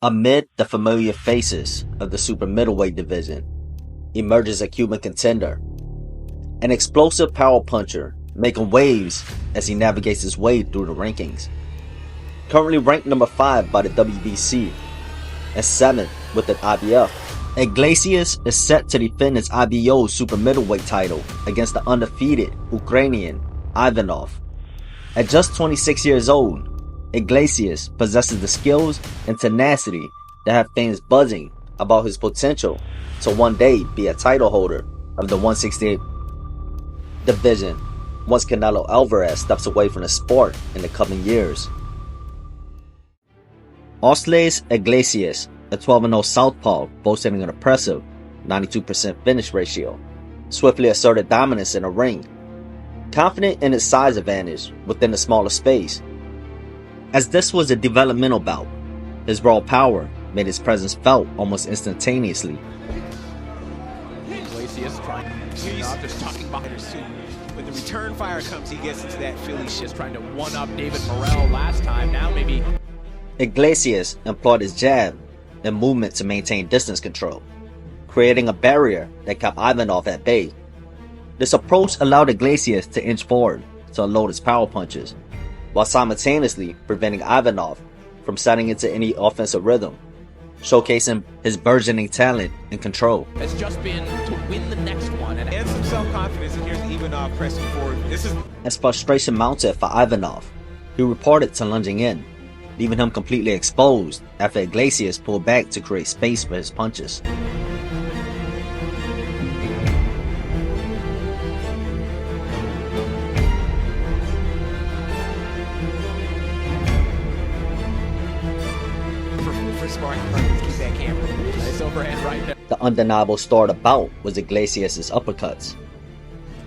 Amid the familiar faces of the super middleweight division, emerges a Cuban contender, an explosive power puncher making waves as he navigates his way through the rankings. Currently ranked number 5 by the WBC and 7th with the IBF, Iglasias is set to defend his IBO super middleweight title against the undefeated Ukrainian Ivanov. At just 26 years old, Iglasias possesses the skills and tenacity that have fans buzzing about his potential to one day be a title holder of the 168 division once Canelo Alvarez steps away from the sport in the coming years. Osleys Iglasias, a 12-0 southpaw boasting an impressive 92% finish ratio, swiftly asserted dominance in the ring, confident in his size advantage within the smaller space. As this was a developmental bout, his raw power made his presence felt almost instantaneously. Iglasias trying to just talking behind her suit. When the return fire comes, he gets into that Philly shift, trying to one-up David Morrell last time. Now maybe Iglasias employed his jab and movement to maintain distance control, creating a barrier that kept Ivanov at bay. This approach allowed Iglasias to inch forward to unload his power punches, while simultaneously preventing Ivanov from setting into any offensive rhythm, showcasing his burgeoning talent and control. Has just been to win the next one and some self-confidence, and here's Ivanov pressing forward. As frustration mounted for Ivanov, he reported to lunging in, leaving him completely exposed after Iglasias pulled back to create space for his punches. The undeniable star of the bout was Iglasias' uppercuts.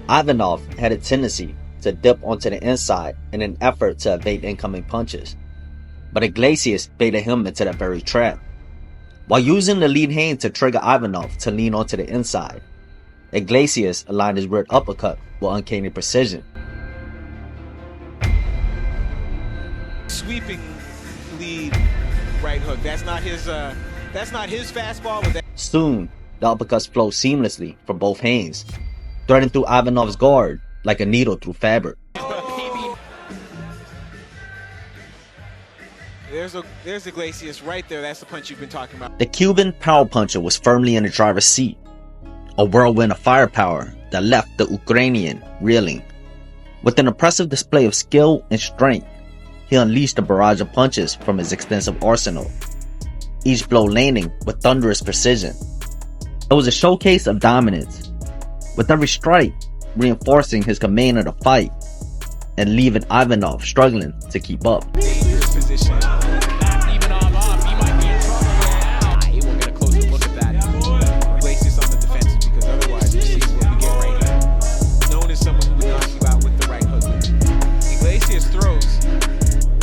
Ivanov had a tendency to dip onto the inside in an effort to evade incoming punches, but Iglasias baited him into that very trap. While using the lead hand to trigger Ivanov to lean onto the inside, Iglasias aligned his rear uppercut with uncanny precision. Sweeping lead right hook. That's not his fastball. But Soon, the uppercuts flowed seamlessly from both hands, threading through Ivanov's guard like a needle through fabric. There's Iglasias right there. That's the punch you've been talking about. The Cuban power puncher was firmly in the driver's seat, a whirlwind of firepower that left the Ukrainian reeling. With an impressive display of skill and strength, he unleashed a barrage of punches from his extensive arsenal, each blow landing with thunderous precision. It was a showcase of dominance, with every strike reinforcing his command of the fight and leaving Ivanov struggling to keep up. Dangerous position. Ivanov up. He might be in trouble. We'll get a closer look at that. Iglasias on the defensive, because otherwise you see what we get right here. Known as someone who would knock you out with the right hook. Iglasias throws.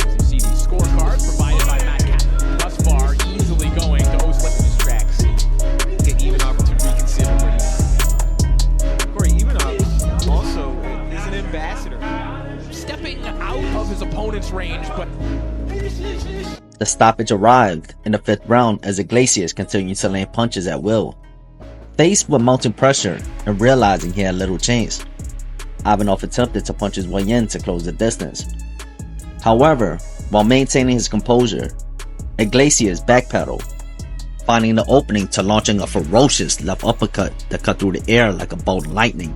As you see these scorecards provided by Matt Captain thus far, easily going to Osleys tracks. Get Ivanov to reconsider what he Corey, Ivanov also is an ambassador. Stepping out of his opponent's range, but The stoppage arrived in the 5th round as Iglasias continued to land punches at will. Faced with mounting pressure and realizing he had little chance, Ivanov attempted to punch his way in to close the distance. However, while maintaining his composure, Iglasias backpedaled, finding the opening to launching a ferocious left uppercut that cut through the air like a bolt of lightning.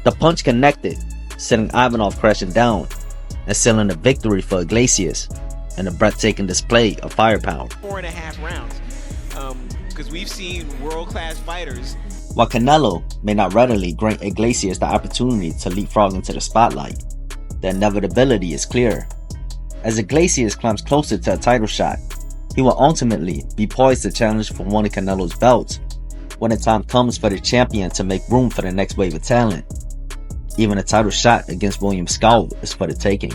The punch connected, sending Ivanov crashing down and sealing a victory for Iglasias in a breathtaking display of firepower. 4.5 rounds, because we've seen world-class fighters. While Canelo may not readily grant Iglasias the opportunity to leapfrog into the spotlight, the inevitability is clear. As Iglasias climbs closer to a title shot, he will ultimately be poised to challenge for one of Canelo's belts when the time comes for the champion to make room for the next wave of talent. Even a title shot against William Scout is for the taking.